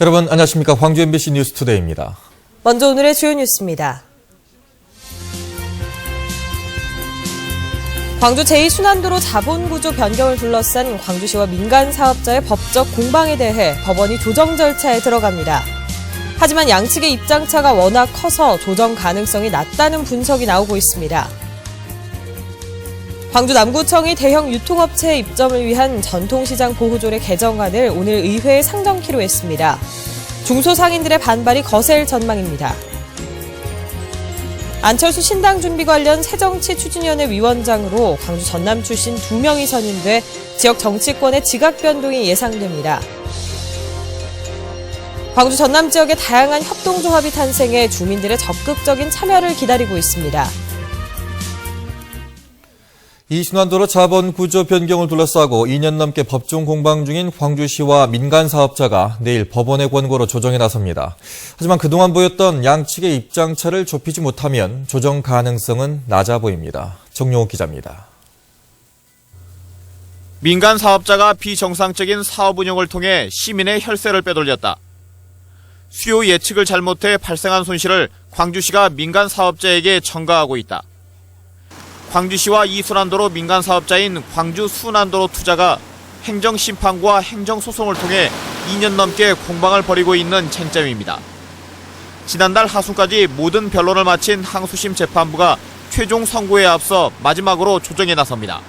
여러분 안녕하십니까. 광주 MBC 뉴스투데이입니다. 먼저 오늘의 주요 뉴스입니다. 광주 제2순환도로 자본구조 변경을 둘러싼 광주시와 민간 사업자의 법적 공방에 대해 법원이 조정 절차에 들어갑니다. 하지만 양측의 입장차가 워낙 커서 조정 가능성이 낮다는 분석이 나오고 있습니다. 광주 남구청이 대형 유통업체의 입점을 위한 전통시장 보호조례 개정안을 오늘 의회에 상정키로 했습니다. 중소상인들의 반발이 거셀 전망입니다. 안철수 신당준비 관련 새정치추진위원회 위원장으로 광주 전남 출신 2명이 선임돼 지역 정치권의 지각 변동이 예상됩니다. 광주 전남 지역의 다양한 협동조합이 탄생해 주민들의 적극적인 참여를 기다리고 있습니다. 이 순환도로 자본 구조 변경을 둘러싸고 2년 넘게 법정 공방 중인 광주시와 민간 사업자가 내일 법원의 권고로 조정에 나섭니다. 하지만 그동안 보였던 양측의 입장차를 좁히지 못하면 조정 가능성은 낮아 보입니다. 정용욱 기자입니다. 민간 사업자가 비정상적인 사업 운영을 통해 시민의 혈세를 빼돌렸다. 수요 예측을 잘못해 발생한 손실을 광주시가 민간 사업자에게 전가하고 있다. 광주시와 이순환도로 민간 사업자인 광주 순환도로 투자가 행정심판과 행정소송을 통해 2년 넘게 공방을 벌이고 있는 쟁점입니다. 지난달 하순까지 모든 변론을 마친 항소심 재판부가 최종 선고에 앞서 마지막으로 조정에 나섭니다.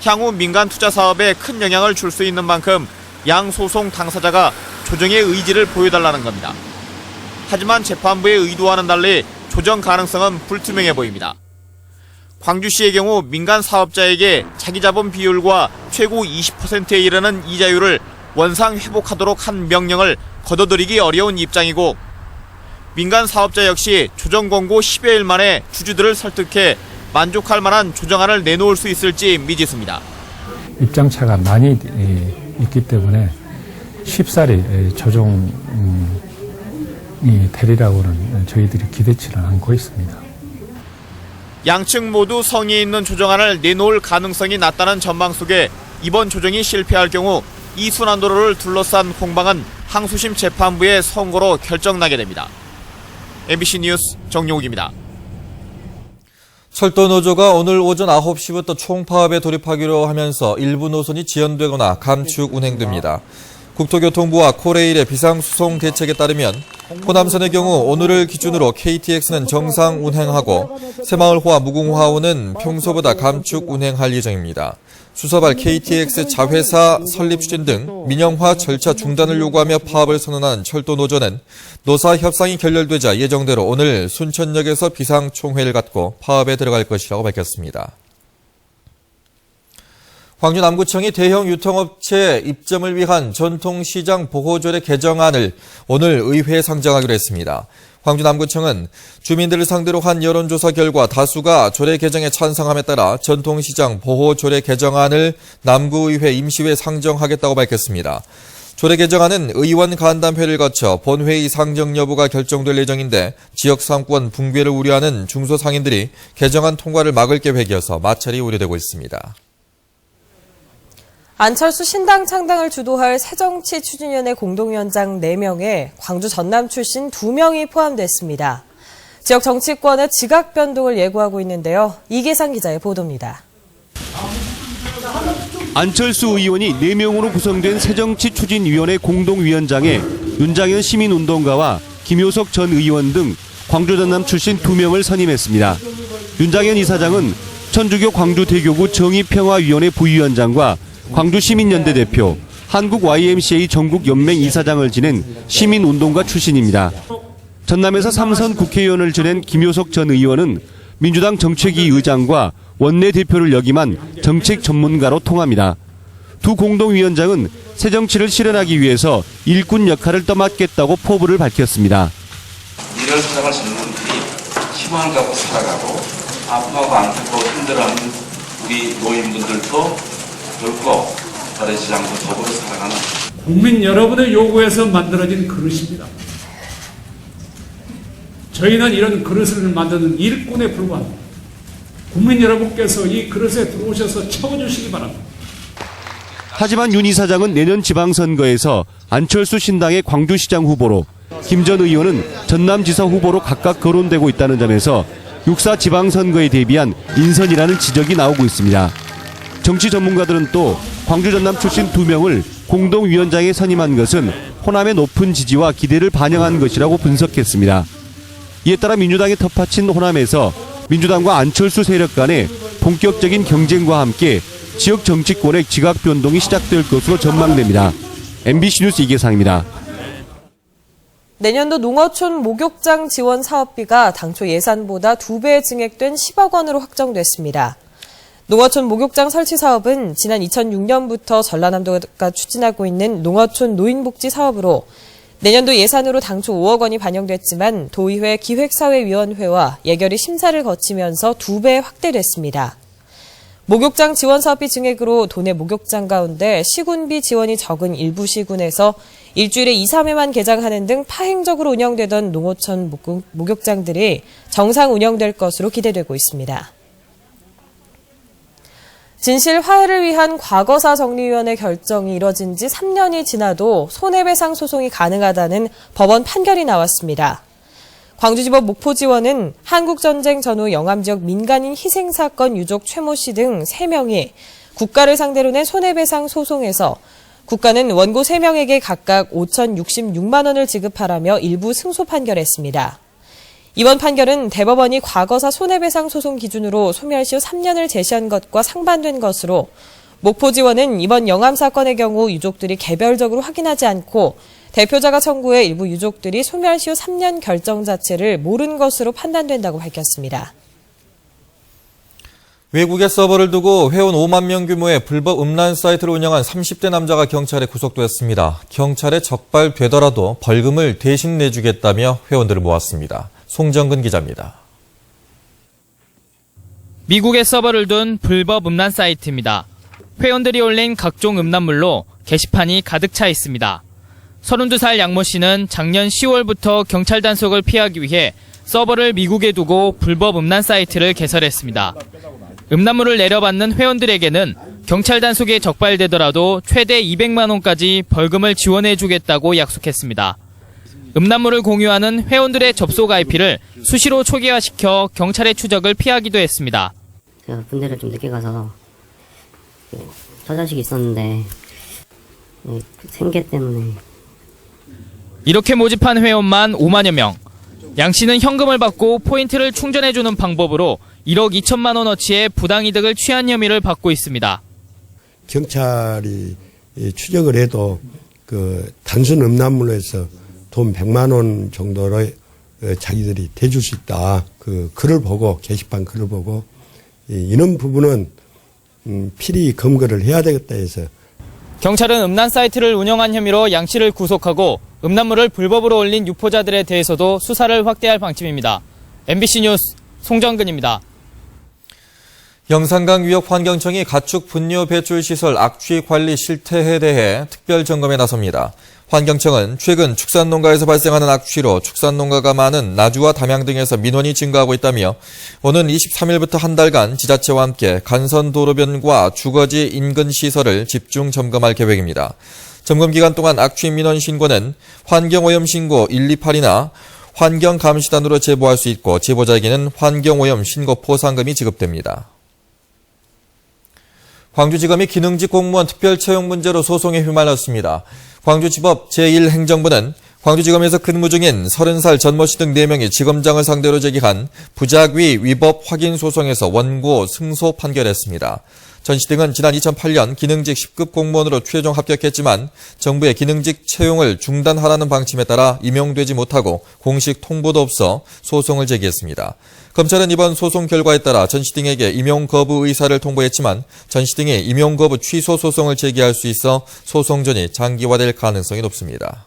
향후 민간 투자 사업에 큰 영향을 줄 수 있는 만큼 양 소송 당사자가 조정의 의지를 보여달라는 겁니다. 하지만 재판부의 의도와는 달리 조정 가능성은 불투명해 보입니다. 광주시의 경우 민간 사업자에게 자기자본 비율과 최고 20%에 이르는 이자율을 원상 회복하도록 한 명령을 거둬들이기 어려운 입장이고, 민간 사업자 역시 조정 권고 10여일 만에 주주들을 설득해 만족할 만한 조정안을 내놓을 수 있을지 미지수입니다. 입장차가 많이 있기 때문에 쉽사리 조정이 되리라고는 저희들이 기대치는 않고 있습니다. 양측 모두 성의 있는 조정안을 내놓을 가능성이 낮다는 전망 속에 이번 조정이 실패할 경우 이 순환도로를 둘러싼 공방은 항소심 재판부의 선고로 결정나게 됩니다. MBC 뉴스 정용욱입니다. 철도노조가 오늘 오전 9시부터 총파업에 돌입하기로 하면서 일부 노선이 지연되거나 감축 운행됩니다. 국토교통부와 코레일의 비상수송 대책에 따르면 호남선의 경우 오늘을 기준으로 KTX는 정상 운행하고 새마을호와 무궁화호는 평소보다 감축 운행할 예정입니다. 수서발 KTX 자회사 설립 추진 등 민영화 절차 중단을 요구하며 파업을 선언한 철도노조는 노사 협상이 결렬되자 예정대로 오늘 순천역에서 비상총회를 갖고 파업에 들어갈 것이라고 밝혔습니다. 광주 남구청이 대형 유통업체 입점을 위한 전통시장 보호조례 개정안을 오늘 의회에 상정하기로 했습니다. 광주 남구청은 주민들을 상대로 한 여론조사 결과 다수가 조례 개정에 찬성함에 따라 전통시장 보호조례 개정안을 남구의회 임시회에 상정하겠다고 밝혔습니다. 조례 개정안은 의원 간담회를 거쳐 본회의 상정 여부가 결정될 예정인데 지역 상권 붕괴를 우려하는 중소상인들이 개정안 통과를 막을 계획이어서 마찰이 우려되고 있습니다. 안철수 신당 창당을 주도할 새정치추진위원회 공동위원장 4명에 광주 전남 출신 2명이 포함됐습니다. 지역 정치권의 지각 변동을 예고하고 있는데요. 이계상 기자의 보도입니다. 안철수 의원이 4명으로 구성된 새정치추진위원회 공동위원장에 윤장현 시민운동가와 김효석 전 의원 등 광주 전남 출신 2명을 선임했습니다. 윤장현 이사장은 천주교 광주대교구 정의평화위원회 부위원장과 광주시민연대 대표, 한국 YMCA 전국연맹 이사장을 지낸 시민운동가 출신입니다. 전남에서 3선 국회의원을 지낸 김효석 전 의원은 민주당 정책위 의장과 원내대표를 역임한 정책 전문가로 통합니다. 두 공동위원장은 새정치를 실현하기 위해서 일꾼 역할을 떠맡겠다고 포부를 밝혔습니다. 미래를 살아갈 수 있는 분들이 희망을 갖고 살아가고 아파하고 안타까워 힘들어하는 우리 노인분들도 결코 버리지 않고 더불어 살아가는 국민 여러분의 요구에서 만들어진 그릇입니다. 저희는 이런 그릇을 만드는 일꾼에 불과합니다. 국민 여러분께서 이 그릇에 들어오셔서 채워주시기 바랍니다. 하지만 윤 이사장은 내년 지방선거에서 안철수 신당의 광주시장 후보로, 김 전 의원은 전남지사 후보로 각각 거론되고 있다는 점에서 6.4 지방선거에 대비한 인선이라는 지적이 나오고 있습니다. 정치 전문가들은 또 광주 전남 출신 2명을 공동위원장에 선임한 것은 호남의 높은 지지와 기대를 반영한 것이라고 분석했습니다. 이에 따라 민주당의 텃밭인 호남에서 민주당과 안철수 세력 간의 본격적인 경쟁과 함께 지역 정치권의 지각 변동이 시작될 것으로 전망됩니다. MBC 뉴스 이계상입니다. 내년도 농어촌 목욕장 지원 사업비가 당초 예산보다 2배 증액된 10억 원으로 확정됐습니다. 농어촌 목욕장 설치 사업은 지난 2006년부터 전라남도가 추진하고 있는 농어촌 노인복지 사업으로 내년도 예산으로 당초 5억 원이 반영됐지만 도의회 기획사회위원회와 예결위 심사를 거치면서 2배 확대됐습니다. 목욕장 지원 사업비 증액으로 도내 목욕장 가운데 시군비 지원이 적은 일부 시군에서 일주일에 2, 3회만 개장하는 등 파행적으로 운영되던 농어촌 목욕장들이 정상 운영될 것으로 기대되고 있습니다. 진실 화해를 위한 과거사 정리위원회 결정이 이뤄진 지 3년이 지나도 손해배상 소송이 가능하다는 법원 판결이 나왔습니다. 광주지법 목포지원은 한국전쟁 전후 영암지역 민간인 희생사건 유족 최모 씨 등 3명이 국가를 상대로 낸 손해배상 소송에서 국가는 원고 3명에게 각각 5,066만 원을 지급하라며 일부 승소 판결했습니다. 이번 판결은 대법원이 과거사 손해배상 소송 기준으로 소멸시효 3년을 제시한 것과 상반된 것으로 목포지원은 이번 영암 사건의 경우 유족들이 개별적으로 확인하지 않고 대표자가 청구해 일부 유족들이 소멸시효 3년 결정 자체를 모른 것으로 판단된다고 밝혔습니다. 외국에 서버를 두고 회원 5만 명 규모의 불법 음란 사이트를 운영한 30대 남자가 경찰에 구속됐습니다. 경찰에 적발되더라도 벌금을 대신 내주겠다며 회원들을 모았습니다. 송정근 기자입니다. 미국에 서버를 둔 불법 음란 사이트입니다. 회원들이 올린 각종 음란물로 게시판이 가득 차 있습니다. 32살 양모 씨는 작년 10월부터 경찰 단속을 피하기 위해 서버를 미국에 두고 불법 음란 사이트를 개설했습니다. 음란물을 내려받는 회원들에게는 경찰 단속에 적발되더라도 최대 200만 원까지 벌금을 지원해주겠다고 약속했습니다. 음란물을 공유하는 회원들의 접속 IP를 수시로 초기화시켜 경찰의 추적을 피하기도 했습니다. 제가 군대를 좀 늦게 가서 처자식이 있었는데 생계 때문에. 이렇게 모집한 회원만 5만여 명. 양 씨는 현금을 받고 포인트를 충전해주는 방법으로 1억 2천만 원어치의 부당이득을 취한 혐의를 받고 있습니다. 경찰이 추적을 해도 그 단순 음란물에서 돈 100만 원 정도를 자기들이 대줄 수 있다. 그 글을 보고, 게시판 글을 보고, 이런 부분은 필히 검거를 해야 되겠다 해서. 경찰은 음란 사이트를 운영한 혐의로 양 씨를 구속하고 음란물을 불법으로 올린 유포자들에 대해서도 수사를 확대할 방침입니다. MBC 뉴스 송정근입니다. 영산강위협환경청이 가축 분뇨 배출 시설 악취 관리 실태에 대해 특별 점검에 나섭니다. 환경청은 최근 축산농가에서 발생하는 악취로 축산농가가 많은 나주와 담양 등에서 민원이 증가하고 있다며 오는 23일부터 한 달간 지자체와 함께 간선도로변과 주거지 인근 시설을 집중 점검할 계획입니다. 점검 기간 동안 악취 민원 신고는 환경오염 신고 128이나 환경감시단으로 제보할 수 있고 제보자에게는 환경오염 신고 포상금이 지급됩니다. 광주지검이 기능직 공무원 특별채용 문제로 소송에 휘말렸습니다. 광주지법 제1행정부는 광주지검에서 근무 중인 30살 전모 씨 등 4명이 지검장을 상대로 제기한 부작위 위법 확인 소송에서 원고 승소 판결했습니다. 전 씨 등은 지난 2008년 기능직 10급 공무원으로 최종 합격했지만 정부의 기능직 채용을 중단하라는 방침에 따라 임용되지 못하고 공식 통보도 없어 소송을 제기했습니다. 검찰은 이번 소송 결과에 따라 전 씨 등에게 임용 거부 의사를 통보했지만 전 씨 등이 임용 거부 취소 소송을 제기할 수 있어 소송전이 장기화될 가능성이 높습니다.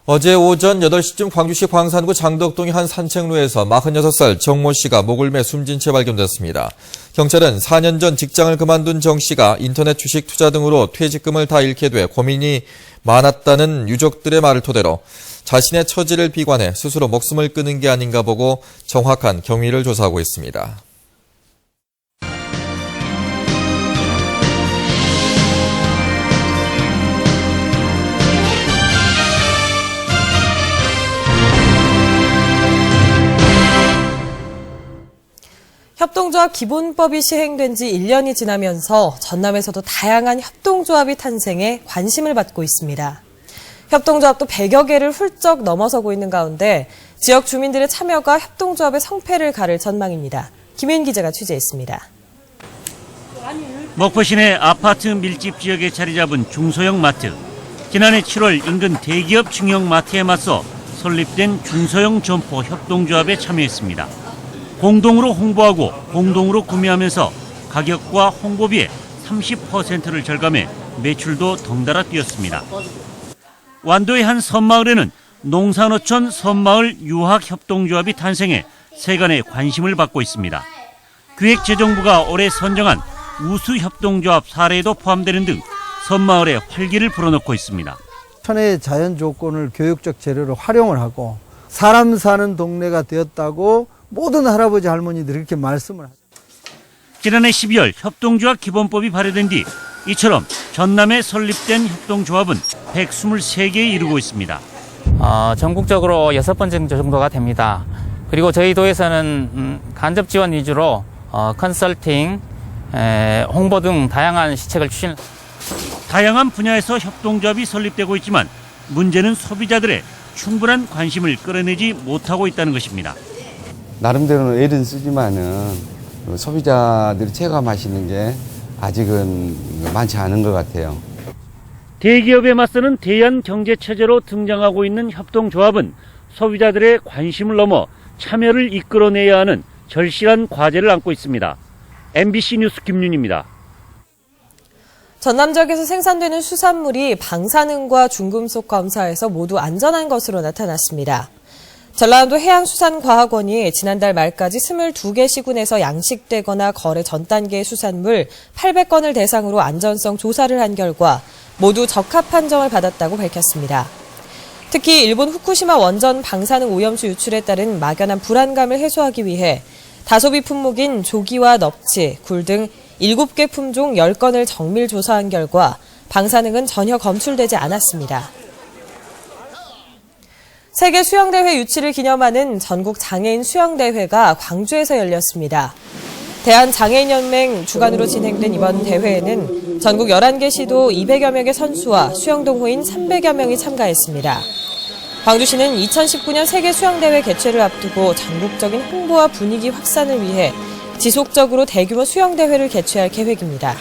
어제 오전 8시쯤 광주시 광산구 장덕동의 한 산책로에서 46살 정모 씨가 목을 매 숨진 채 발견됐습니다. 경찰은 4년 전 직장을 그만둔 정 씨가 인터넷 주식 투자 등으로 퇴직금을 다 잃게 돼 고민이 많았다는 유족들의 말을 토대로 자신의 처지를 비관해 스스로 목숨을 끊은 게 아닌가 보고 정확한 경위를 조사하고 있습니다. 협동조합 기본법이 시행된 지 1년이 지나면서 전남에서도 다양한 협동조합이 탄생해 관심을 받고 있습니다. 협동조합도 100여 개를 훌쩍 넘어서고 있는 가운데 지역 주민들의 참여가 협동조합의 성패를 가를 전망입니다. 김현 기자가 취재했습니다. 목포 시내 아파트 밀집 지역에 자리 잡은 중소형 마트. 지난해 7월 인근 대기업 중형 마트에 맞서 설립된 중소형 점포 협동조합에 참여했습니다. 공동으로 홍보하고 공동으로 구매하면서 가격과 홍보비의 30%를 절감해 매출도 덩달아 뛰었습니다. 완도의 한 섬마을에는 농산어촌 섬마을 유학협동조합이 탄생해 세간의 관심을 받고 있습니다. 기획재정부가 올해 선정한 우수협동조합 사례도 포함되는 등 섬마을에 활기를 불어넣고 있습니다. 천혜의 자연 조건을 교육적 재료로 활용을 하고 사람 사는 동네가 되었다고 모든 할아버지 할머니들이 이렇게 말씀을 하죠. 지난해 12월 협동조합 기본법이 발의된 뒤 이처럼 전남에 설립된 협동조합은 123개에 이르고 있습니다. 전국적으로 6번째 정도가 됩니다. 그리고 저희 도에서는 간접 지원 위주로 컨설팅, 홍보 등 다양한 시책을 다양한 분야에서 협동조합이 설립되고 있지만 문제는 소비자들의 충분한 관심을 끌어내지 못하고 있다는 것입니다. 나름대로는 애는 쓰지만은 소비자들이 체감하시는 게 아직은 많지 않은 것 같아요. 대기업에 맞서는 대안 경제 체제로 등장하고 있는 협동조합은 소비자들의 관심을 넘어 참여를 이끌어내야 하는 절실한 과제를 안고 있습니다. MBC 뉴스 김윤입니다. 전남 지역에서 생산되는 수산물이 방사능과 중금속 검사에서 모두 안전한 것으로 나타났습니다. 전라남도 해양수산과학원이 지난달 말까지 22개 시군에서 양식되거나 거래 전 단계의 수산물 800건을 대상으로 안전성 조사를 한 결과 모두 적합 판정을 받았다고 밝혔습니다. 특히 일본 후쿠시마 원전 방사능 오염수 유출에 따른 막연한 불안감을 해소하기 위해 다소비 품목인 조기와 넙치, 굴 등 7개 품종 10건을 정밀 조사한 결과 방사능은 전혀 검출되지 않았습니다. 세계 수영대회 유치를 기념하는 전국 장애인 수영대회가 광주에서 열렸습니다. 대한장애인연맹 주관으로 진행된 이번 대회에는 전국 11개 시도 200여 명의 선수와 수영동호인 300여 명이 참가했습니다. 광주시는 2019년 세계 수영대회 개최를 앞두고 전국적인 홍보와 분위기 확산을 위해 지속적으로 대규모 수영대회를 개최할 계획입니다.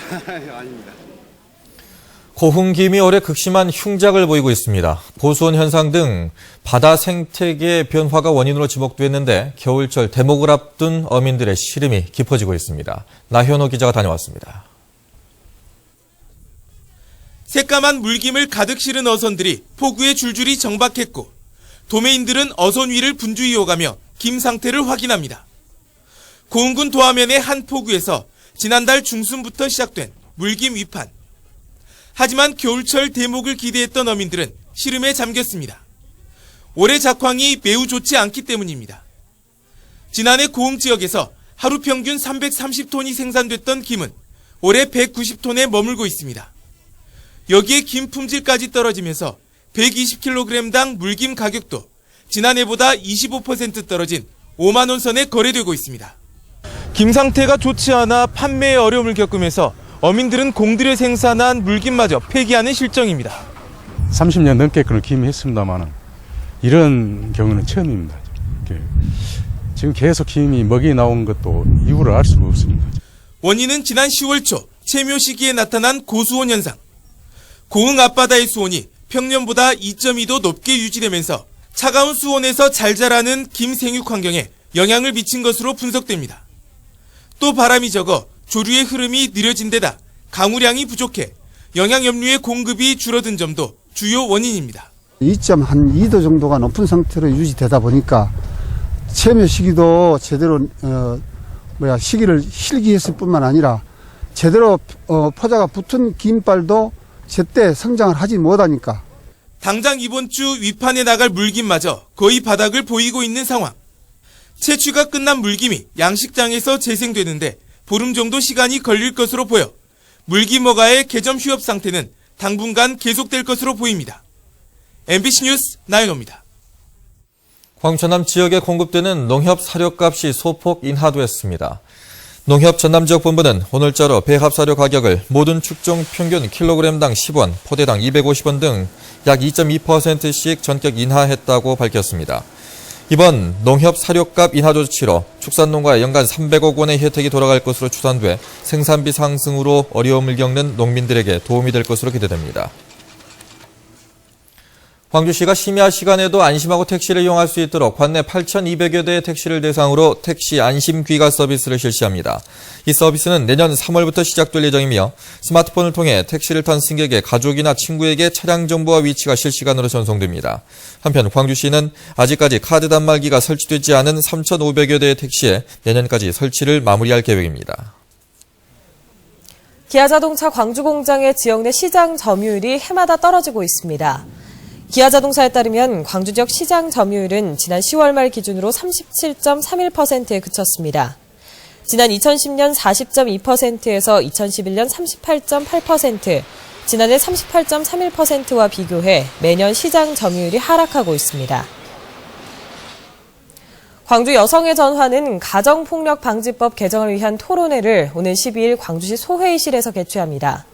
고흥김이 올해 극심한 흉작을 보이고 있습니다. 고수온 현상 등 바다 생태계 변화가 원인으로 지목됐는데 겨울철 대목을 앞둔 어민들의 시름이 깊어지고 있습니다. 나현호 기자가 다녀왔습니다. 새까만 물김을 가득 실은 어선들이 포구에 줄줄이 정박했고 도매인들은 어선 위를 분주히 오가며 김 상태를 확인합니다. 고흥군 도하면의 한 포구에서 지난달 중순부터 시작된 물김 위판. 하지만 겨울철 대목을 기대했던 어민들은 시름에 잠겼습니다. 올해 작황이 매우 좋지 않기 때문입니다. 지난해 고흥 지역에서 하루 평균 330톤이 생산됐던 김은 올해 190톤에 머물고 있습니다. 여기에 김 품질까지 떨어지면서 120kg당 물김 가격도 지난해보다 25% 떨어진 5만 원 선에 거래되고 있습니다. 김 상태가 좋지 않아 판매에 어려움을 겪으면서 어민들은 공들여 생산한 물김마저 폐기하는 실정입니다. 30년 넘게 그런 김이 했습니다만 이런 경우는 처음입니다. 지금 계속 김이 먹이 나온 것도 이유를 알 수가 없습니다. 원인은 지난 10월 초 채묘 시기에 나타난 고수온 현상. 고흥 앞바다의 수온이 평년보다 2.2도 높게 유지되면서 차가운 수온에서 잘 자라는 김 생육 환경에 영향을 미친 것으로 분석됩니다. 또 바람이 적어 조류의 흐름이 느려진 데다 강우량이 부족해 영양염류의 공급이 줄어든 점도 주요 원인입니다. 2.2도 정도가 높은 상태로 유지되다 보니까 채묘 시기도 제대로 시기를 실기했을 뿐만 아니라 제대로 포자가 붙은 김발도 제때 성장을 하지 못하니까 당장 이번 주 위판에 나갈 물김마저 거의 바닥을 보이고 있는 상황. 채취가 끝난 물김이 양식장에서 재생되는데 보름 정도 시간이 걸릴 것으로 보여 물김어가의 개점 휴업 상태는 당분간 계속될 것으로 보입니다. MBC 뉴스 나연호입니다. 광천남 지역에 공급되는 농협 사료값이 소폭 인하됐습니다. 농협 전남지역본부는 오늘자로 배합사료 가격을 모든 축종 평균 킬로그램당 10원, 포대당 250원 등 약 2.2%씩 전격 인하했다고 밝혔습니다. 이번 농협 사료값 인하 조치로 축산농가에 연간 300억 원의 혜택이 돌아갈 것으로 추산돼 생산비 상승으로 어려움을 겪는 농민들에게 도움이 될 것으로 기대됩니다. 광주시가 심야 시간에도 안심하고 택시를 이용할 수 있도록 관내 8,200여 대의 택시를 대상으로 택시 안심 귀가 서비스를 실시합니다. 이 서비스는 내년 3월부터 시작될 예정이며 스마트폰을 통해 택시를 탄 승객의 가족이나 친구에게 차량 정보와 위치가 실시간으로 전송됩니다. 한편 광주시는 아직까지 카드 단말기가 설치되지 않은 3,500여 대의 택시에 내년까지 설치를 마무리할 계획입니다. 기아자동차 광주공장의 지역 내 시장 점유율이 해마다 떨어지고 있습니다. 기아자동차에 따르면 광주 지역 시장 점유율은 지난 10월 말 기준으로 37.31%에 그쳤습니다. 지난 2010년 40.2%에서 2011년 38.8%, 지난해 38.31%와 비교해 매년 시장 점유율이 하락하고 있습니다. 광주 여성의 전화는 가정폭력방지법 개정을 위한 토론회를 오는 12일 광주시 소회의실에서 개최합니다.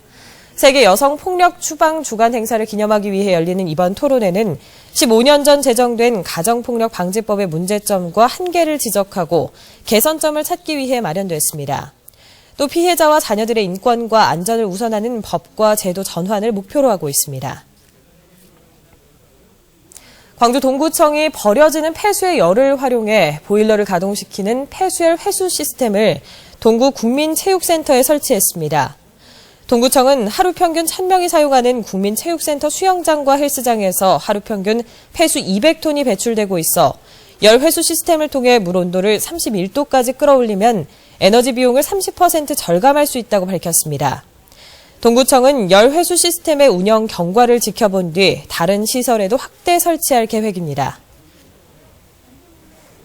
세계 여성 폭력 추방 주간 행사를 기념하기 위해 열리는 이번 토론회는 15년 전 제정된 가정폭력 방지법의 문제점과 한계를 지적하고 개선점을 찾기 위해 마련됐습니다. 또 피해자와 자녀들의 인권과 안전을 우선하는 법과 제도 전환을 목표로 하고 있습니다. 광주 동구청이 버려지는 폐수의 열을 활용해 보일러를 가동시키는 폐수열 회수 시스템을 동구 국민체육센터에 설치했습니다. 동구청은 하루 평균 1,000명이 사용하는 국민체육센터 수영장과 헬스장에서 하루 평균 폐수 200톤이 배출되고 있어 열 회수 시스템을 통해 물 온도를 31도까지 끌어올리면 에너지 비용을 30% 절감할 수 있다고 밝혔습니다. 동구청은 열 회수 시스템의 운영 경과를 지켜본 뒤 다른 시설에도 확대 설치할 계획입니다.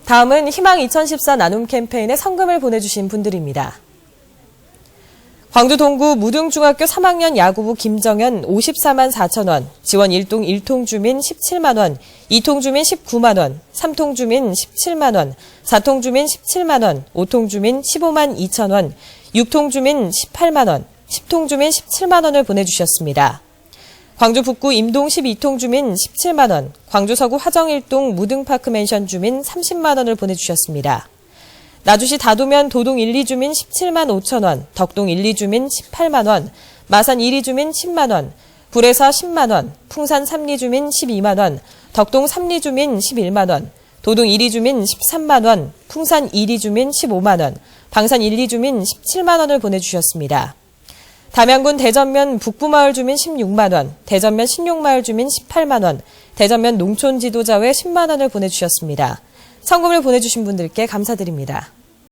다음은 희망 2014 나눔 캠페인에 성금을 보내주신 분들입니다. 광주 동구 무등중학교 3학년 야구부 김정현 54만 4천 원, 지원 1동 1통 주민 17만 원, 2통 주민 19만 원, 3통 주민 17만 원, 4통 주민 17만 원, 5통 주민 15만 2천 원, 6통 주민 18만 원, 10통 주민 17만 원을 보내주셨습니다. 광주 북구 임동 12통 주민 17만 원, 광주 서구 화정 1동 무등파크 맨션 주민 30만 원을 보내주셨습니다. 나주시 다도면 도동 1, 2주민 17만 5천 원, 덕동 1, 2주민 18만 원, 마산 1, 2주민 10만 원, 불회사 10만 원, 풍산 3, 2주민 12만 원, 덕동 3, 2주민 11만 원, 도동 1, 2주민 13만 원, 풍산 1, 2주민 15만 원, 방산 1, 2주민 17만 원을 보내주셨습니다. 담양군 대전면 북부마을 주민 16만 원, 대전면 신용마을 주민 18만 원, 대전면 농촌 지도자회 10만 원을 보내주셨습니다. 성금을 보내주신 분들께 감사드립니다.